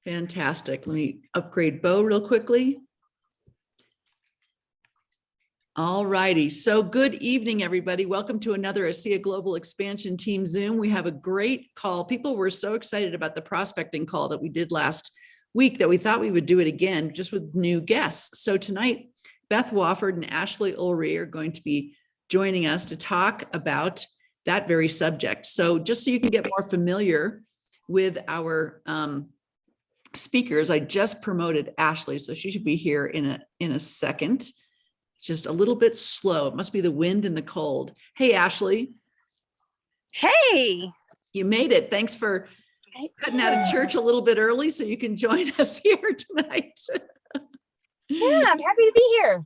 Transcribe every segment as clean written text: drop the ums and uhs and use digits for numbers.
Fantastic. Let me upgrade Bo real quickly. All righty. So good evening, everybody. Welcome to another ASEA Global Expansion Team Zoom. We have a great call. People were so excited about the prospecting call that we did last week that we thought we would do it again, just with new guests. So tonight, Beth Wofford and Ashley Ulrey are going to be joining us to talk about that very subject. So just so you can get more familiar with our speakers, I just promoted Ashley, so she should be here in a second. Just a little bit slow. It must be the wind and the cold. Hey, Ashley. Hey. You made it. Thanks for cutting out of church a little bit early so you can join us here tonight. Yeah, I'm happy to be here.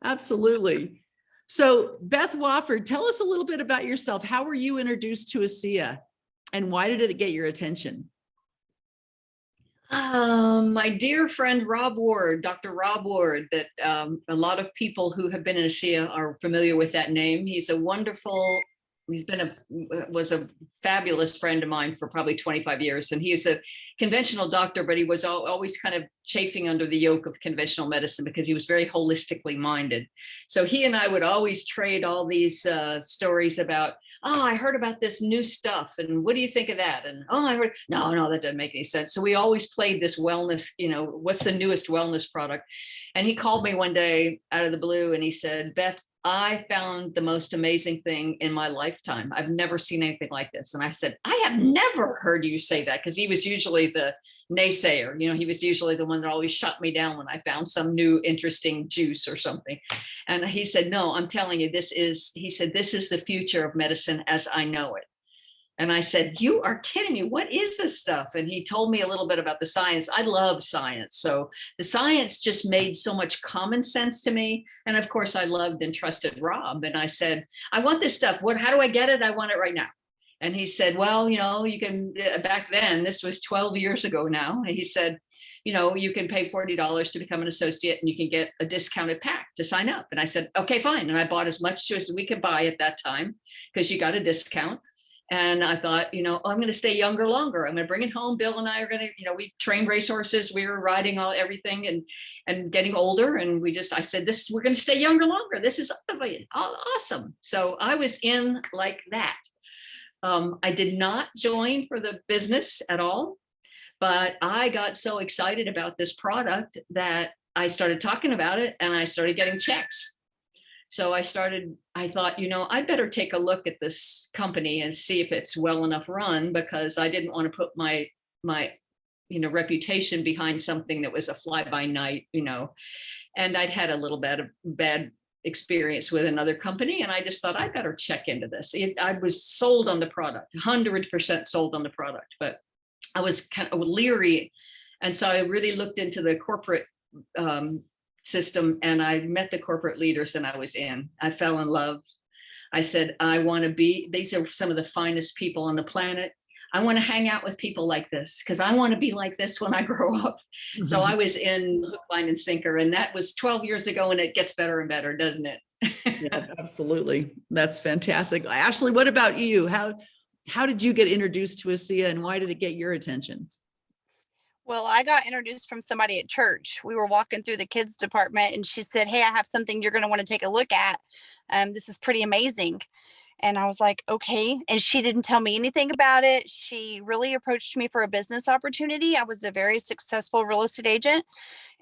Absolutely. So Beth Wofford, tell us a little bit about yourself. How were you introduced to ASEA and why did it get your attention? My dear friend Rob Ward, Dr. Rob Ward, that a lot of people who have been in ASEA are familiar with that name. He's was a fabulous friend of mine for probably 25 years. And he is a conventional doctor, but he was always kind of chafing under the yoke of conventional medicine because he was very holistically minded. So he and I would always trade all these stories about, oh, I heard about this new stuff. And what do you think of that? And, oh, I heard, no, that doesn't make any sense. So we always played this wellness, what's the newest wellness product? And he called me one day out of the blue and he said, Beth, I found the most amazing thing in my lifetime. I've never seen anything like this. And I said, I have never heard you say that, because he was usually the naysayer. He was usually the one that always shut me down when I found some new interesting juice or something. And he said, no, I'm telling you, this is the future of medicine as I know it. And I said, you are kidding me. What is this stuff? And he told me a little bit about the science. I love science. So the science just made so much common sense to me. And of course, I loved and trusted Rob. And I said, I want this stuff. How do I get it? I want it right now. And he said, well, you can, back then, this was 12 years ago now. And he said, you can pay $40 to become an associate and you can get a discounted pack to sign up. And I said, okay, fine. And I bought as much as we could buy at that time because you got a discount. And I thought, I'm going to stay younger longer. I'm going to bring it home. Bill and I are going to, we trained racehorses. We were riding everything and getting older. And I said, we're going to stay younger longer. This is awesome. So I was in like that. I did not join for the business at all, but I got so excited about this product that I started talking about it and I started getting checks. So I thought, I better take a look at this company and see if it's well enough run, because I didn't want to put my reputation behind something that was a fly by night, and I'd had a little bit of bad experience with another company. And I just thought I better check into this. I was sold on the product, 100% sold on the product, but I was kind of leery. And so I really looked into the corporate system and I met the corporate leaders and I was in. I fell in love. I said, these are some of the finest people on the planet. I want to hang out with people like this because I want to be like this when I grow up. Mm-hmm. So I was in hook, line, and sinker, and that was 12 years ago, and it gets better and better, doesn't it? Yeah, absolutely. That's fantastic. Ashley, what about you? How did you get introduced to ASEA and why did it get your attention? Well, I got introduced from somebody at church. We were walking through the kids department and she said, hey, I have something you're going to want to take a look at. This is pretty amazing. And I was like, okay. And she didn't tell me anything about it. She really approached me for a business opportunity. I was a very successful real estate agent.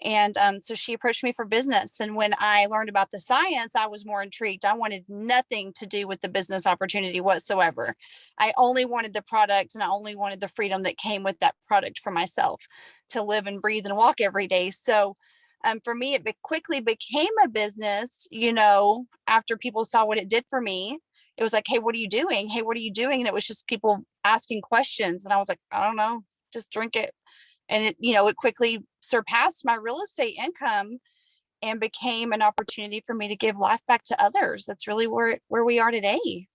And so she approached me for business. And when I learned about the science, I was more intrigued. I wanted nothing to do with the business opportunity whatsoever. I only wanted the product and I only wanted the freedom that came with that product for myself to live and breathe and walk every day. So for me, it quickly became a business, after people saw what it did for me. It was like, hey, what are you doing? Hey, what are you doing? And it was just people asking questions. And I was like, I don't know, just drink it. And it quickly surpassed my real estate income and became an opportunity for me to give life back to others. That's really where we are today.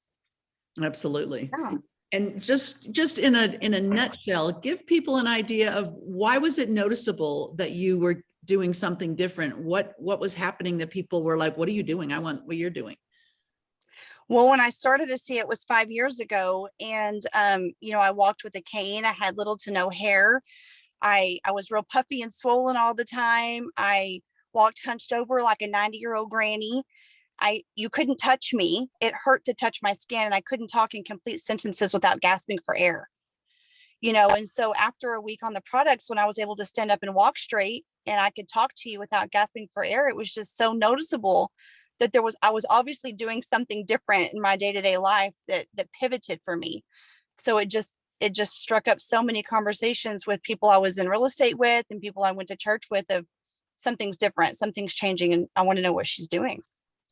Absolutely. Yeah. And just in a nutshell, give people an idea of why was it noticeable that you were doing something different? What was happening that people were like, what are you doing? I want what you're doing. Well, when I started to see it was 5 years ago, and I walked with a cane. I had little to no hair. I was real puffy and swollen all the time. I walked hunched over like a 90-year-old granny. You couldn't touch me. It hurt to touch my skin, and I couldn't talk in complete sentences without gasping for air. And so after a week on the products, when I was able to stand up and walk straight and I could talk to you without gasping for air, it was just so noticeable that I was obviously doing something different in my day-to-day life that pivoted for me. So it just struck up so many conversations with people I was in real estate with and people I went to church with of something's different, something's changing, and I want to know what she's doing.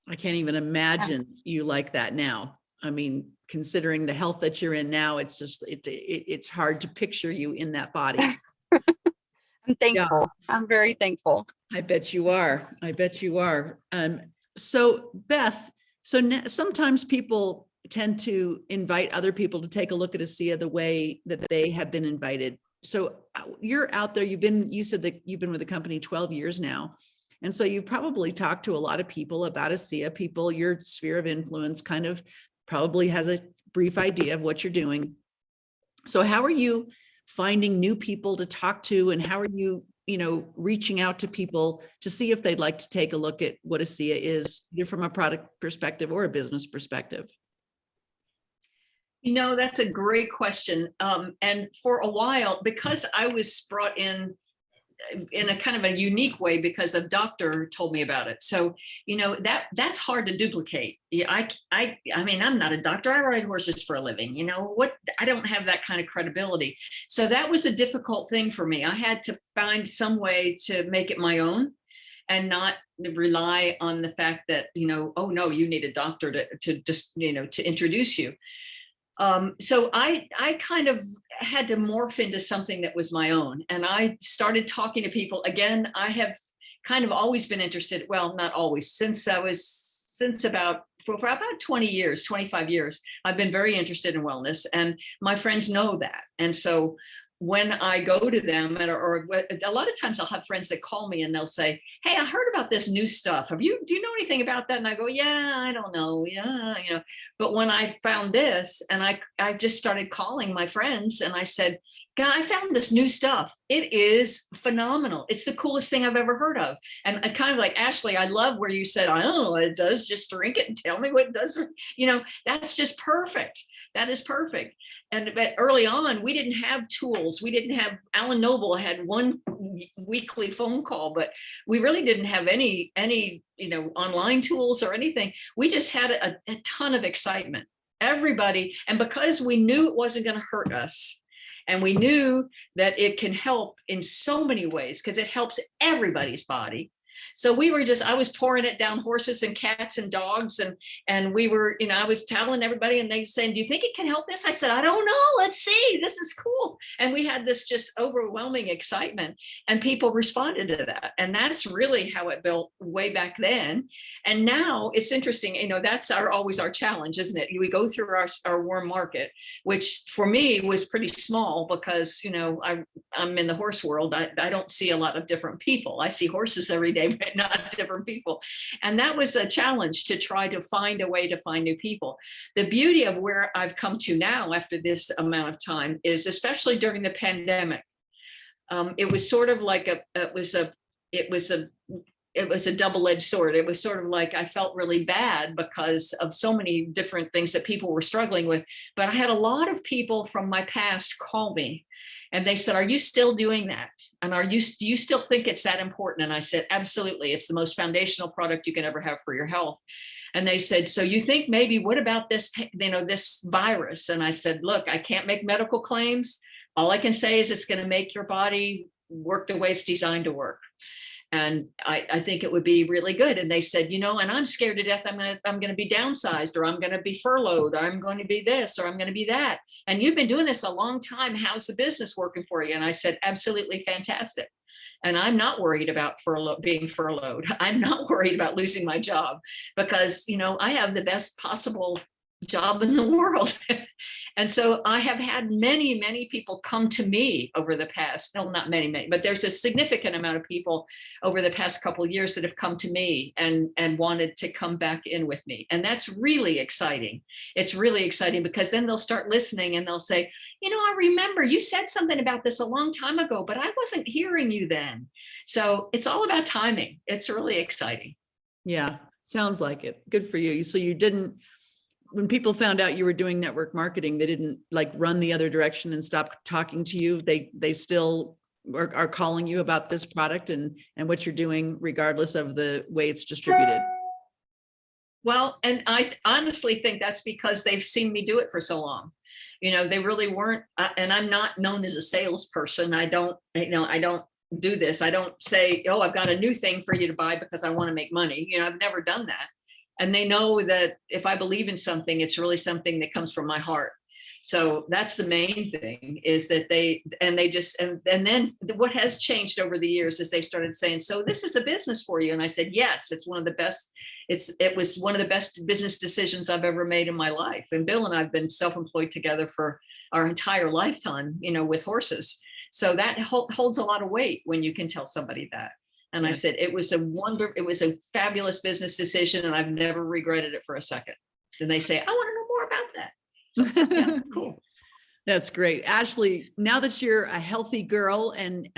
I can't even imagine you like that now. I mean, considering the health that you're in now, it's just, it's hard to picture you in that body. I'm thankful. Yeah. I'm very thankful. I bet you are. I bet you are. So Beth, sometimes people tend to invite other people to take a look at ASEA the way that they have been invited. So you're out there, you said that you've been with the company 12 years now. And so you've probably talked to a lot of people about ASEA, people, your sphere of influence kind of probably has a brief idea of what you're doing. So how are you finding new people to talk to, and how are you, reaching out to people to see if they'd like to take a look at what ASEA is, either from a product perspective or a business perspective? That's a great question. And for a while, because I was brought in a kind of a unique way because a doctor told me about it. So, that's hard to duplicate. I mean, I'm not a doctor. I ride horses for a living. I don't have that kind of credibility. So that was a difficult thing for me. I had to find some way to make it my own and not rely on the fact that, oh no, you need a doctor to just, to introduce you. So I kind of had to morph into something that was my own. And I started talking to people. Again, I have kind of always been interested. Well, not always, since about 20 years, 25 years, I've been very interested in wellness, and my friends know that. And so when I go to them, or a lot of times I'll have friends that call me and they'll say, hey, I heard about this new stuff. Do you know anything about that? And I go, yeah, I don't know. Yeah. But when I found this, and I just started calling my friends and I said, God, I found this new stuff. It is phenomenal. It's the coolest thing I've ever heard of. And I kind of like, Ashley, I love where you said, I don't know what it does. Just drink it and tell me what it does. That's just perfect. That is perfect. But early on, we didn't have tools. We didn't have, Alan Noble had one weekly phone call, but we really didn't have any online tools or anything. We just had a ton of excitement. Everybody, and because we knew it wasn't going to hurt us, and we knew that it can help in so many ways because it helps everybody's body. So I was pouring it down horses and cats and dogs. And we were, I was telling everybody, and they were saying, do you think it can help this? I said, I don't know. Let's see. This is cool. And we had this just overwhelming excitement, and people responded to that. And that's really how it built way back then. And now it's interesting, that's always our challenge, isn't it? We go through our warm market, which for me was pretty small because, I'm in the horse world. I don't see a lot of different people. I see horses every day, but not different people. And that was a challenge to try to find a way to find new people. The beauty of where I've come to now after this amount of time is, especially during the pandemic, it was sort of like it was a double-edged sword. It was sort of like I felt really bad because of so many different things that people were struggling with. But I had a lot of people from my past call me, and they said, are you still doing that? And do you still think it's that important? And I said, absolutely. It's the most foundational product you can ever have for your health. And they said, so you think maybe, what about this, this virus? And I said, look, I can't make medical claims. All I can say is it's going to make your body work the way it's designed to work. And I think it would be really good. And they said, and I'm scared to death. I'm going to be downsized, or I'm going to be furloughed, or I'm going to be this, or I'm going to be that. And you've been doing this a long time. How's the business working for you? And I said, absolutely fantastic. And I'm not worried about being furloughed. I'm not worried about losing my job because, I have the best possible job in the world. And so I have had many, many people come to me over the past, no, not many, many, but there's a significant amount of people over the past couple of years that have come to me and wanted to come back in with me. And that's really exciting. It's really exciting because then they'll start listening and they'll say, I remember you said something about this a long time ago, but I wasn't hearing you then. So it's all about timing. It's really exciting. Yeah, sounds like it. Good for you. So you didn't, when people found out you were doing network marketing, they didn't like run the other direction and stop talking to you. They still are calling you about this product and what you're doing, regardless of the way it's distributed. Well, and I honestly think that's because they've seen me do it for so long. They really weren't, and I'm not known as a salesperson. I don't do this. I don't say, oh, I've got a new thing for you to buy because I want to make money. I've never done that. And they know that if I believe in something, it's really something that comes from my heart. So that's the main thing, is that then what has changed over the years is they started saying, so this is a business for you. And I said, yes, it's one of the best. It was one of the best business decisions I've ever made in my life. And Bill and I've been self-employed together for our entire lifetime, with horses. So that holds a lot of weight when you can tell somebody that. And I said, it was a fabulous business decision, and I've never regretted it for a second. And they say, I want to know more about that. So, yeah, cool. That's great. Ashley, now that you're a healthy girl and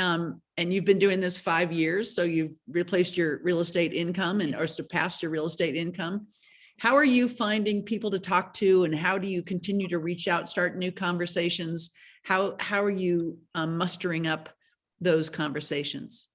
you've been doing this 5 years, so you've replaced your real estate income or surpassed your real estate income. How are you finding people to talk to, and how do you continue to reach out, start new conversations? How are you mustering up those conversations?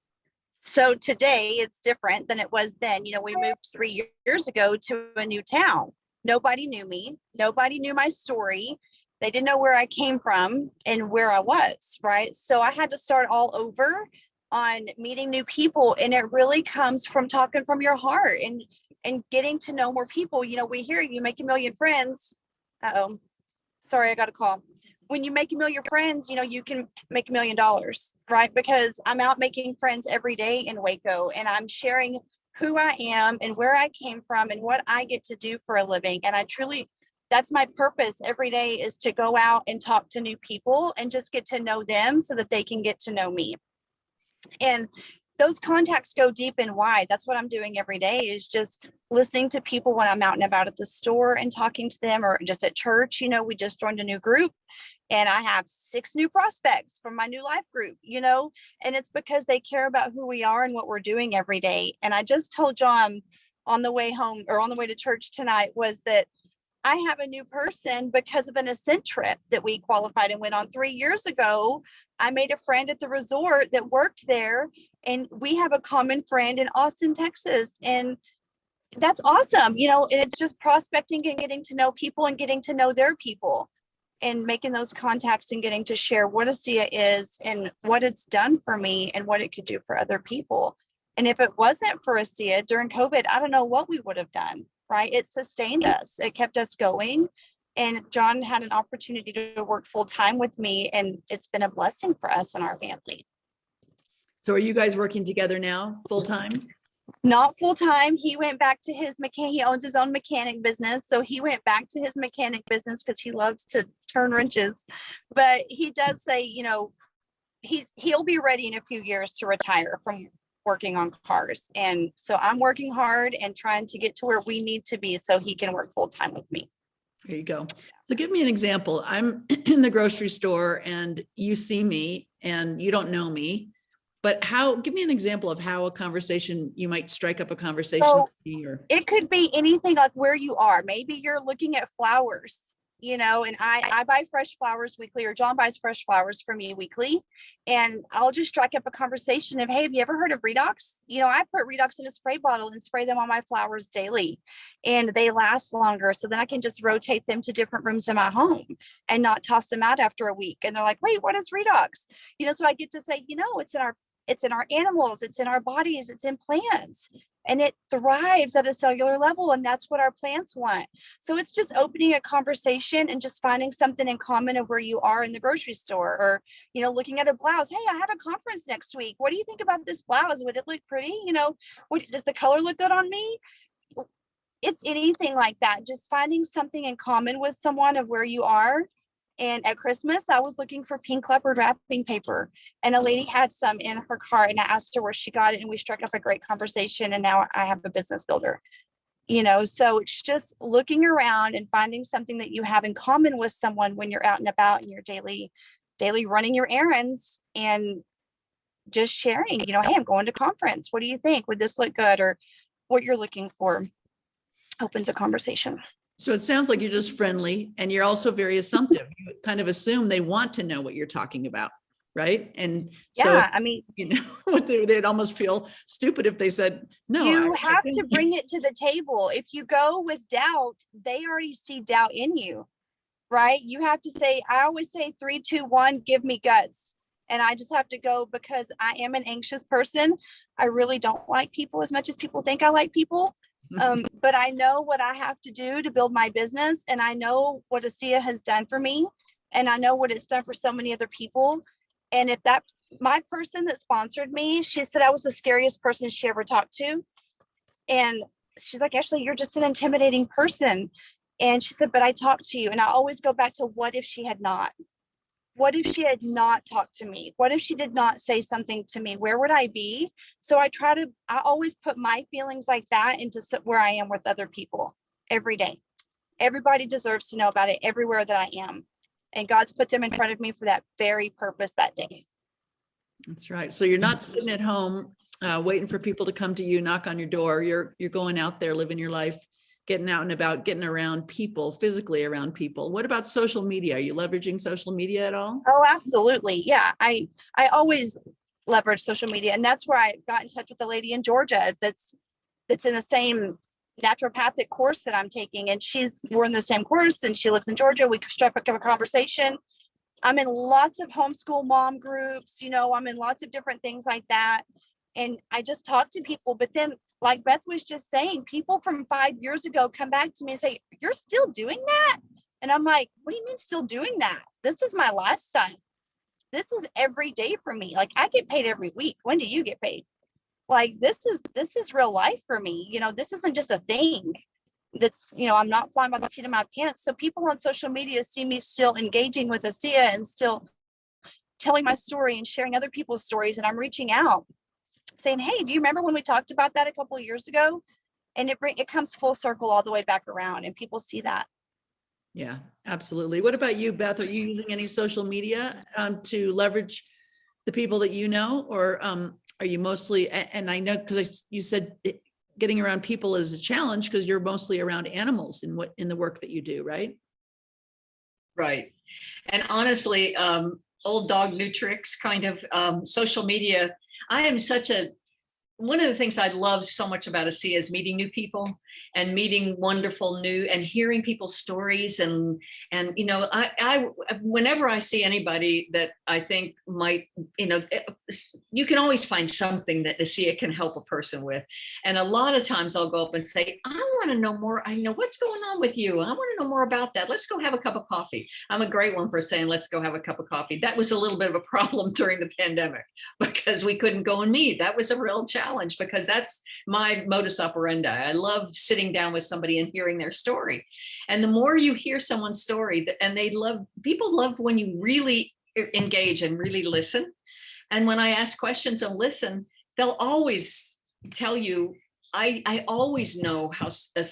So today it's different than it was then. We moved 3 years ago to a new town. Nobody knew me. Nobody knew my story. They didn't know where I came from and where I was, right? So I had to start all over on meeting new people. And it really comes from talking from your heart and getting to know more people. We hear you make a million friends. Uh-oh, sorry, I got a call. When you make a million friends, you can make $1 million, right? Because I'm out making friends every day in Waco, and I'm sharing who I am and where I came from and what I get to do for a living. And that's my purpose every day, is to go out and talk to new people and just get to know them so that they can get to know me. And those contacts go deep and wide. That's what I'm doing every day, is just listening to people when I'm out and about at the store and talking to them, or just at church. We just joined a new group, and I have 6 new prospects from my new life group, and it's because they care about who we are and what we're doing every day. And I just told John on the way home, or on the way to church tonight, was that I have a new person because of an Ascent trip that we qualified and went on 3 years ago. I made a friend at the resort that worked there, and we have a common friend in Austin, Texas. And that's awesome. And it's just prospecting and getting to know people and getting to know their people and making those contacts and getting to share what ASEA is and what it's done for me and what it could do for other people. And if it wasn't for ASEA during COVID, I don't know what we would have done, right? It sustained us. It kept us going. And John had an opportunity to work full time with me, and it's been a blessing for us and our family. So are you guys working together now full time? Not full time. He went back to his he owns his own mechanic business. So he went back to his mechanic business because he loves to turn wrenches. But he does say, he'll be ready in a few years to retire from working on cars. And so I'm working hard and trying to get to where we need to be so he can work full time with me. There you go. So give me an example. I'm in the grocery store and you see me and you don't know me, but give me an example of how you might strike up a conversation. So or... It could be anything, like where you are. Maybe you're looking at flowers, and I buy fresh flowers weekly, or John buys fresh flowers for me weekly. And I'll just strike up a conversation of, hey, have you ever heard of redox? I put redox in a spray bottle and spray them on my flowers daily, and they last longer. So then I can just rotate them to different rooms in my home and not toss them out after a week. And they're like, wait, what is redox? So I get to say, it's in our animals, it's in our bodies, it's in plants, and it thrives at a cellular level. And that's what our plants want. So it's just opening a conversation and just finding something in common of where you are in the grocery store, or, looking at a blouse. Hey, I have a conference next week. What do you think about this blouse? Would it look pretty? Does the color look good on me? it's anything like that. Just finding something in common with someone of where you are. And at Christmas, I was looking for pink leopard wrapping paper, and a lady had some in her car, and I asked her where she got it, and we struck up a great conversation. And now I have a business builder, so it's just looking around and finding something that you have in common with someone when you're out and about in your daily running your errands, and just sharing, hey, I'm going to conference. What do you think? Would this look good? Or what you're looking for opens a conversation. So it sounds like you're just friendly, and you're also very assumptive. You kind of assume they want to know what you're talking about, right? And so, Yeah, I mean, they'd almost feel stupid if they said, no. you have to bring it to the table. If you go with doubt, they already see doubt in you, right? You have to say, I always say 3, 2, 1, give me guts. And I just have to go, because I am an anxious person. I really don't like people as much as people think I like people. But I know what I have to do to build my business. And I know what ASEA has done for me. And I know what it's done for so many other people. And if my person that sponsored me, she said I was the scariest person she ever talked to. And she's like, Ashley, you're just an intimidating person. And she said, but I talked to you. And I always go back to, what if she had not? What if she had not talked to me? What if she did not say something to me? Where would I be? So I always put my feelings like that into where I am with other people every day. Everybody deserves to know about it everywhere that I am. And God's put them in front of me for that very purpose that day. That's right. So you're not sitting at home waiting for people to come to you, knock on your door. You're going out there, living your life, getting out and about, getting around people, physically around people. What about social media? Are you leveraging social media at all? Oh, absolutely. Yeah. I always leverage social media. And that's where I got in touch with a lady in Georgia that's in the same naturopathic course that I'm taking. And we're in the same course, and she lives in Georgia. We struck up a conversation. I'm in lots of homeschool mom groups, I'm in lots of different things like that. And I just talk to people. But then, like Beth was just saying, people from 5 years ago come back to me and say, you're still doing that? And I'm like, what do you mean still doing that? This is my lifestyle. This is every day for me. Like, I get paid every week. When do you get paid? Like, this is real life for me. This isn't just a thing that's, I'm not flying by the seat of my pants. So people on social media see me still engaging with ASEA and still telling my story and sharing other people's stories. And I'm reaching out saying, hey, do you remember when we talked about that a couple of years ago? And it comes full circle all the way back around, and people see that. Yeah, absolutely. What about you, Beth? Are you using any social media to leverage the people that you know, or are you mostly, and I know because you said getting around people is a challenge because you're mostly around animals in the work that you do, right? Right. And honestly, old dog, new tricks kind of social media. I am one of the things I love so much about ASEA is meeting new people and meeting wonderful new and hearing people's stories. And I whenever I see anybody that I think might, you can always find something that ASEA can help a person with. And a lot of times I'll go up and say, I want to know more. I know what's going on with you. I want to know more about that. Let's go have a cup of coffee. I'm a great one for saying, let's go have a cup of coffee. That was a little bit of a problem during the pandemic because we couldn't go and meet. That was a real challenge because that's my modus operandi. I love sitting down with somebody and hearing their story. And the more you hear someone's story, and people love when you really engage and really listen. And when I ask questions and listen, they'll always tell you, I always know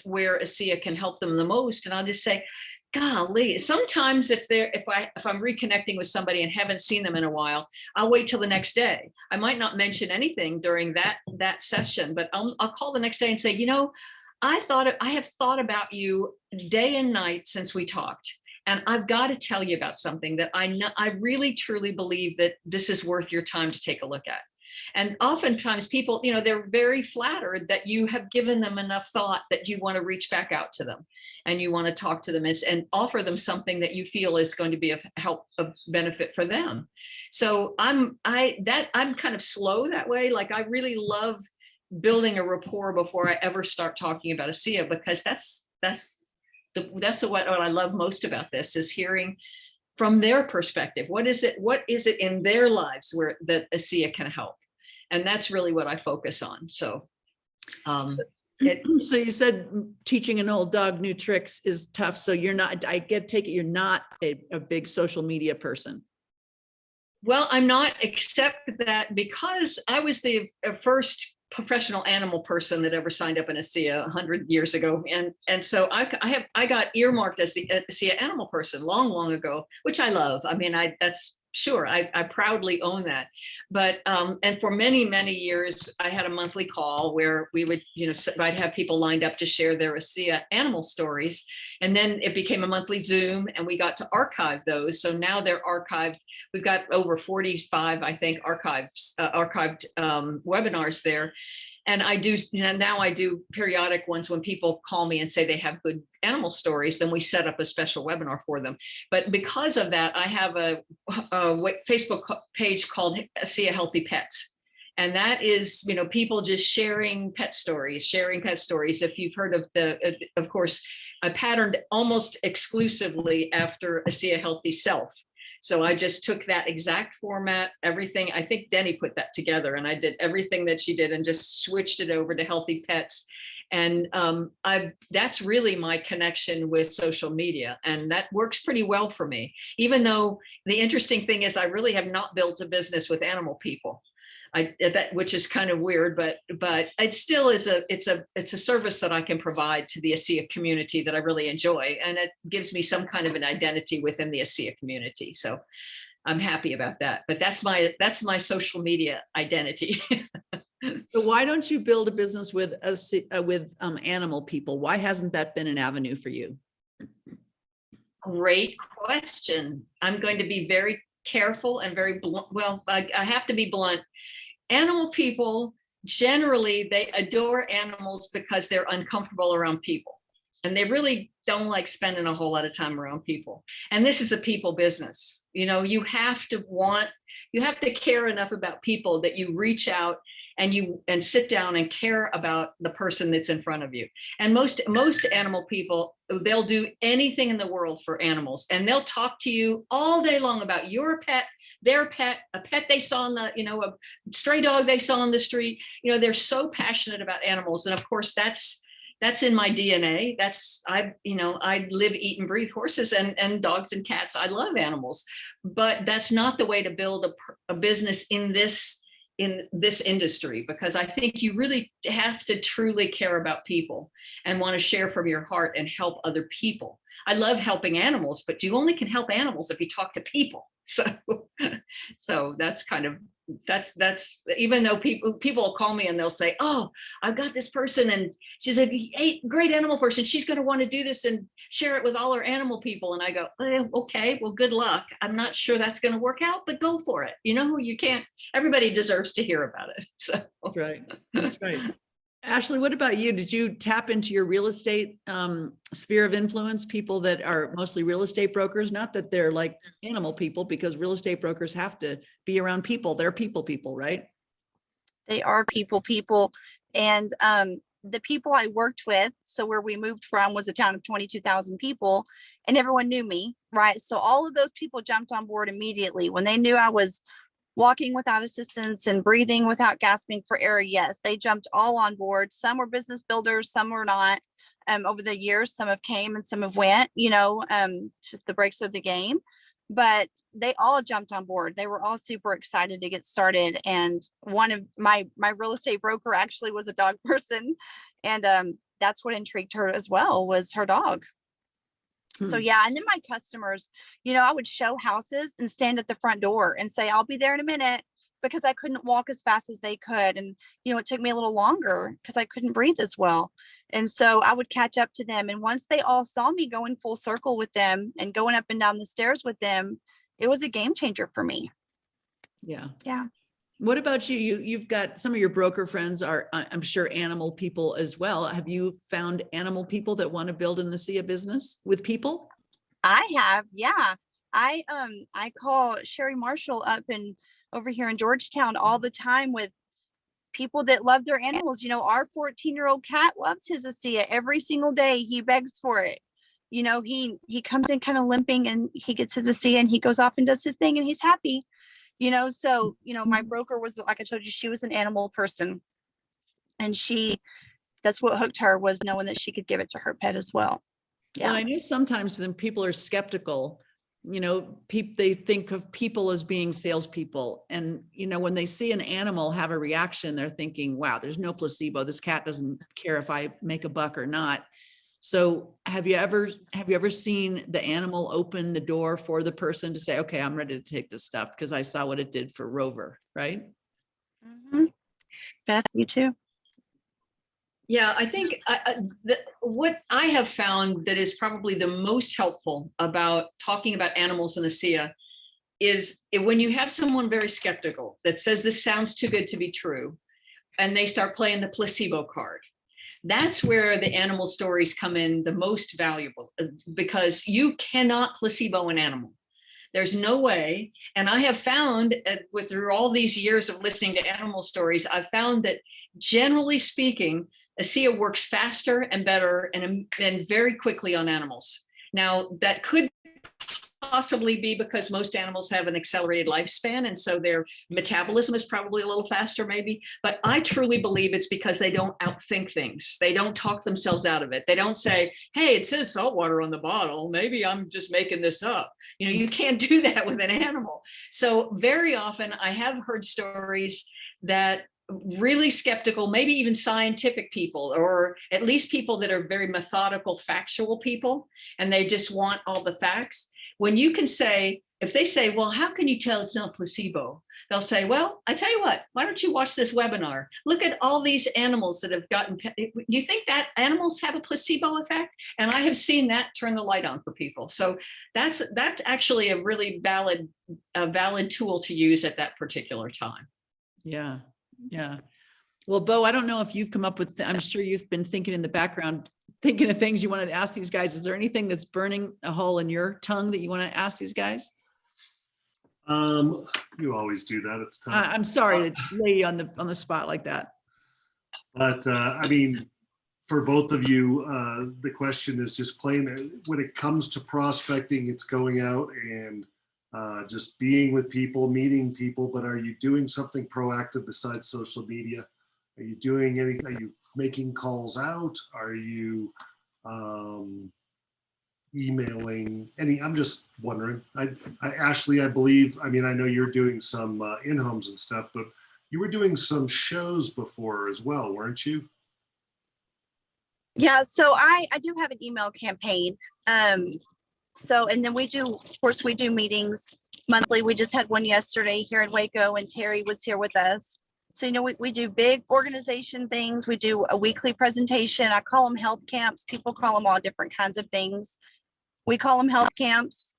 where ASEA can help them the most. And I'll just say, golly, sometimes if I'm reconnecting with somebody and haven't seen them in a while, I'll wait till the next day. I might not mention anything during that session, but I'll call the next day and say, I have thought about you day and night since we talked. And I've got to tell you about something that I really truly believe that this is worth your time to take a look at. And oftentimes people, they're very flattered that you have given them enough thought that you want to reach back out to them and you want to talk to them and offer them something that you feel is going to be of benefit for them. So I'm kind of slow that way. Like, I really love building a rapport before I ever start talking about ASEA, because that's what I love most about this, is hearing from their perspective. What is it in their lives that ASEA can help? And that's really what I focus on. So So you said teaching an old dog new tricks is tough. So you're not, take it, you're not a big social media person. Well, I'm not, except that because I was the first professional animal person that ever signed up in ASEA 100 years ago. And so I got earmarked as the ASEA animal person long ago, which I love. I mean, that's sure, I proudly own that. But, and for many years, I had a monthly call where we would, I'd have people lined up to share their ASEA animal stories. And then it became a monthly Zoom, and we got to archive those. So now they're archived. We've got over 45, I think, archived webinars there. And I do, now I do periodic ones when people call me and say they have good animal stories, then we set up a special webinar for them. But because of that, I have a Facebook page called ASEA Healthy Pets. And that is, people just sharing pet stories. If you've heard of of course, I patterned almost exclusively after ASEA Healthy Self. So I just took that exact format, everything. I think Denny put that together, and I did everything that she did and just switched it over to Healthy Pets. And that's really my connection with social media. And that works pretty well for me, even though the interesting thing is I really have not built a business with animal people. Which is kind of weird, but it still is it's a service that I can provide to the ASEA community that I really enjoy, and it gives me some kind of an identity within the ASEA community. So I'm happy about that. But that's my social media identity. So why don't you build a business with animal people? Why hasn't that been an avenue for you? Great question. I'm going to be very careful and very blunt. Well, I have to be blunt. Animal people, generally, they adore animals because they're uncomfortable around people. And they really don't like spending a whole lot of time around people. And this is a people business. You have to care enough about people that you reach out and sit down and care about the person that's in front of you. And most animal people, they'll do anything in the world for animals, and they'll talk to you all day long about your pet, their pet, a pet they saw a stray dog they saw on the street. They're so passionate about animals. And of course, that's in my DNA. I live, eat, and breathe horses and dogs and cats. I love animals, but that's not the way to build a business in this industry, because I think you really have to truly care about people and want to share from your heart and help other people. I love helping animals, but you only can help animals if you talk to people. So that's kind of, that's even though people will call me and they'll say, oh, I've got this person and she's a great animal person. She's going to want to do this and share it with all our animal people. And I go, okay, well, good luck. I'm not sure that's going to work out, but go for it. You can't, everybody deserves to hear about it. So that's right. That's right. Ashley, what about you? Did you tap into your real estate sphere of influence, people that are mostly real estate brokers? Not that they're like animal people, because real estate brokers have to be around people. They're people, right? They are people. And the people I worked with, so where we moved from was a town of 22,000 people, and everyone knew me, right? So all of those people jumped on board immediately when they knew I was walking without assistance and breathing without gasping for air. Yes, they jumped all on board. Some were business builders, some were not. Over the years, some have came and some have went, just the breaks of the game. But they all jumped on board. They were all super excited to get started. And one of my real estate broker actually was a dog person. And that's what intrigued her as well, was her dog. So yeah, and then my customers, I would show houses and stand at the front door and say, I'll be there in a minute, because I couldn't walk as fast as they could. And, it took me a little longer because I couldn't breathe as well. And so I would catch up to them. And once they all saw me going full circle with them and going up and down the stairs with them, it was a game changer for me. Yeah. Yeah. What about you? You've got some of your broker friends are, I'm sure, animal people as well. Have you found animal people that want to build an ASEA business with people? I have. Yeah. I call Sherry Marshall up and over here in Georgetown all the time with people that love their animals. Our 14-year-old cat loves his ASEA every single day. He begs for it. He comes in kind of limping and he gets his ASEA and he goes off and does his thing and he's happy. So my broker was, like I told you, she was an animal person, and she that's what hooked her, was knowing that she could give it to her pet as well. Well, Yeah. I know sometimes when people are skeptical, they think of people as being salespeople. And, when they see an animal have a reaction, they're thinking, wow, there's no placebo. This cat doesn't care if I make a buck or not. So have you ever seen the animal open the door for the person to say, okay, I'm ready to take this stuff because I saw what it did for Rover, right? Mm-hmm. Beth, you too? Yeah, I think what I have found that is probably the most helpful about talking about animals in ASEA is when you have someone very skeptical that says this sounds too good to be true, and they start playing the placebo card. That's where the animal stories come in the most valuable, because you cannot placebo an animal. There's no way. And I have found through all these years of listening to animal stories, I've found that generally speaking, ASEA works faster and better and very quickly on animals. Now, that could possibly be because most animals have an accelerated lifespan, and so their metabolism is probably a little faster maybe, but I truly believe it's because they don't outthink things. They don't talk themselves out of it. They don't say, hey, it says salt water on the bottle, maybe I'm just making this up. You can't do that with an animal. So very often I have heard stories that really skeptical, maybe even scientific people, or at least people that are very methodical, factual people, and they just want all the facts. When you can say, if they say, well, how can you tell it's not placebo? They'll say, well, I tell you what, why don't you watch this webinar? Look at all these animals that have gotten, you think that animals have a placebo effect? And I have seen that turn the light on for people. So that's actually a really valid tool to use at that particular time. Yeah. Yeah. Well, Bo, I don't know if you've come up with, I'm sure you've been thinking in the background, thinking of things you wanted to ask these guys. Is there anything that's burning a hole in your tongue that you want to ask these guys? You always do that. It's tough. I'm sorry to lay you on the spot like that. But I mean, for both of you, the question is just plain, when it comes to prospecting, it's going out and just being with people, meeting people, but are you doing something proactive besides social media? Are you doing anything? Are you making calls out? Are you emailing any? I'm just wondering. Ashley, I believe, I know you're doing some in-homes and stuff, but you were doing some shows before as well, weren't you? Yeah, so I do have an email campaign. So, and then we do, of course, we do meetings monthly. We just had one yesterday here in Waco, and Terry was here with us. So, we do big organization things. We do a weekly presentation. I call them health camps. People call them all different kinds of things. We call them health camps.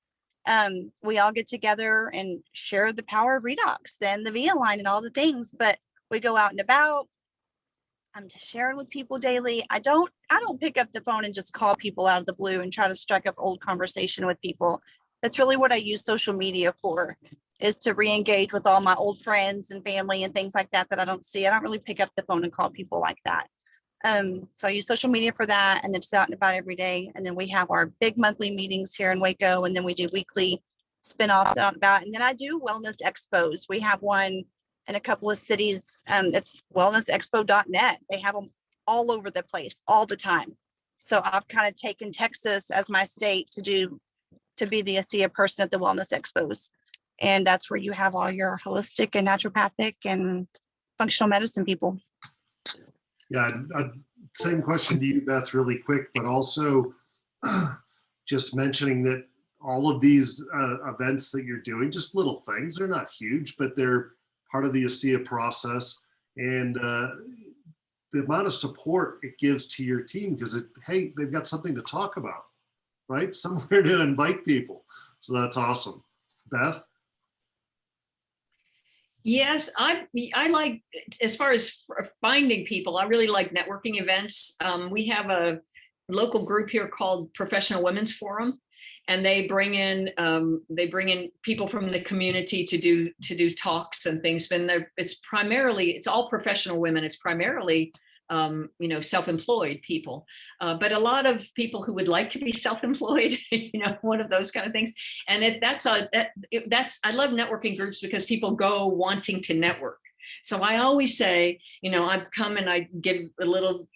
We all get together and share the power of redox and the VIA line and all the things, but we go out and about. I'm just sharing with people daily. I don't pick up the phone and just call people out of the blue and try to strike up old conversation with people. That's really what I use social media for, is to re-engage with all my old friends and family and things like that I don't see. I don't really pick up the phone and call people like that. So I use social media for that, and then just out and about every day. And then we have our big monthly meetings here in Waco, and then we do weekly spinoffs out and about. And then I do wellness expos. We have one in a couple of cities. It's wellnessexpo.net. They have them all over the place all the time. So I've kind of taken Texas as my state to be the ASEA person at the wellness expos. And that's where you have all your holistic and naturopathic and functional medicine people. Yeah, same question to you, Beth, really quick, but also just mentioning that all of these events that you're doing, just little things, they're not huge, but they're part of the ASEA process, and the amount of support it gives to your team, because hey, they've got something to talk about, right? Somewhere to invite people. So that's awesome. Beth? Yes, I like, as far as finding people, I really like networking events. We have a local group here called Professional Women's Forum, and they bring in people from the community to do talks and things. It's all professional women. It's primarily self-employed people, but a lot of people who would like to be self-employed, one of those kind of things. And I love networking groups because people go wanting to network. So I always say, I come and I give a little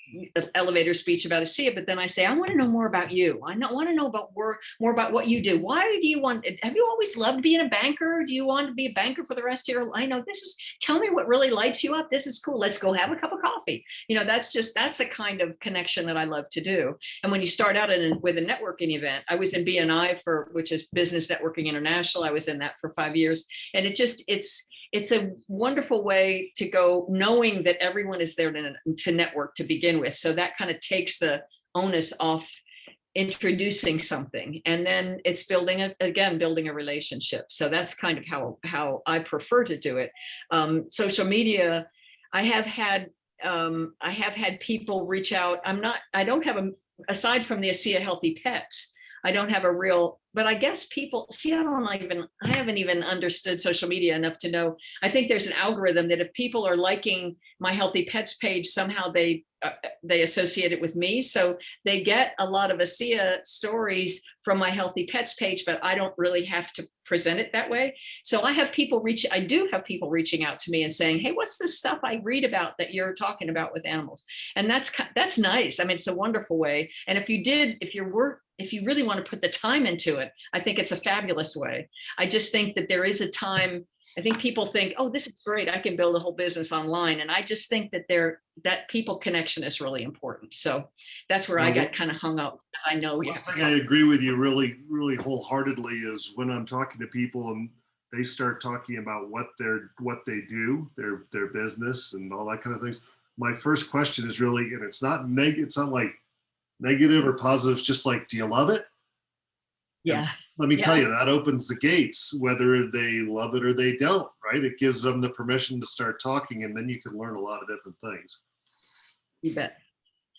elevator speech about ASEA, but then I say, I want to know more about you. I want to know about more about what you do. Why do you have you always loved being a banker? Do you want to be a banker for the rest of your life? I know tell me what really lights you up. This is cool. Let's go have a cup of coffee. That's the kind of connection that I love to do. And when you start out with a networking event, I was in BNI which is Business Networking International. I was in that for 5 years. And it's a wonderful way to go, knowing that everyone is there to network to begin with. So that kind of takes the onus off introducing something. And then it's building a relationship. So that's kind of how I prefer to do it. Social media, I have had people reach out. Aside from the ASEA Healthy Pets, I don't have a real, but I guess people see, I haven't even understood social media enough to know. I think there's an algorithm that if people are liking my Healthy Pets page, somehow they associate it with me. So they get a lot of ASEA stories from my Healthy Pets page, but I don't really have to present it that way. So I do have people reaching out to me and saying, hey, what's the stuff I read about that you're talking about with animals? And that's nice. I mean, it's a wonderful way. And if you really want to put the time into it, I think it's a fabulous way. I just think that there is a time. I think people think, oh, this is great, I can build a whole business online. And I just think that people connection is really important. So that's where I got kind of hung up. I know. One thing I agree with you really, really wholeheartedly is when I'm talking to people and they start talking about what they do, their business and all that kind of things. My first question is really, and it's not like negative or positive, it's just like, do you love it? Yeah. Let me tell you, that opens the gates, whether they love it or they don't, right? It gives them the permission to start talking, and then you can learn a lot of different things. You bet.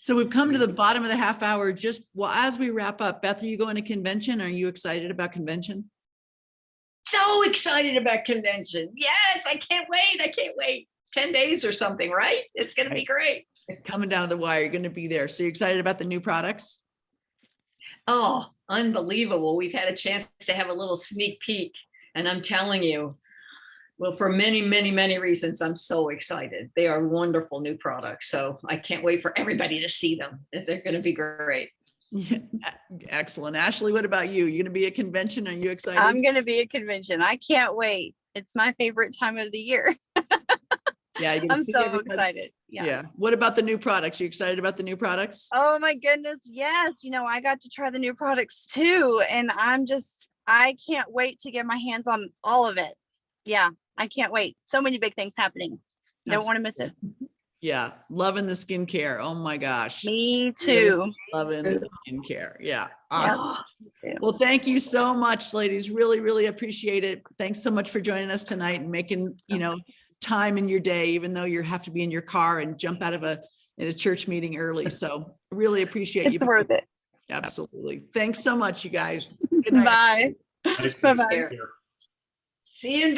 So we've come to the bottom of the half hour. As we wrap up, Beth, are you going to convention? Are you excited about convention? So excited about convention. Yes, I can't wait. 10 days or something, right? It's going to be great. Coming down to the wire, you're going to be there. So you're excited about the new products? Oh, unbelievable. We've had a chance to have a little sneak peek, and I'm telling you, well, for many, many, many reasons, I'm so excited. They are wonderful new products. So I can't wait for everybody to see them. They're going to be great. Yeah, excellent. Ashley, what about you? You going to be at convention? Are you excited? I'm going to be at convention. I can't wait. It's my favorite time of the year. Yeah, I'm so excited. Yeah. What about the new products? Are you excited about the new products? Oh my goodness. Yes. I got to try the new products too. And I can't wait to get my hands on all of it. Yeah. I can't wait. So many big things happening. Don't want to miss it. Yeah. Loving the skincare. Oh my gosh. Me too. Loving the skincare. Yeah. Awesome. Yeah, well, thank you so much, ladies. Really, really appreciate it. Thanks so much for joining us tonight and making, time in your day, even though you have to be in your car and jump out of a church meeting early. So really appreciate you. It's worth it. Absolutely. Thanks so much, you guys. Bye. Nice. Bye-bye. See you in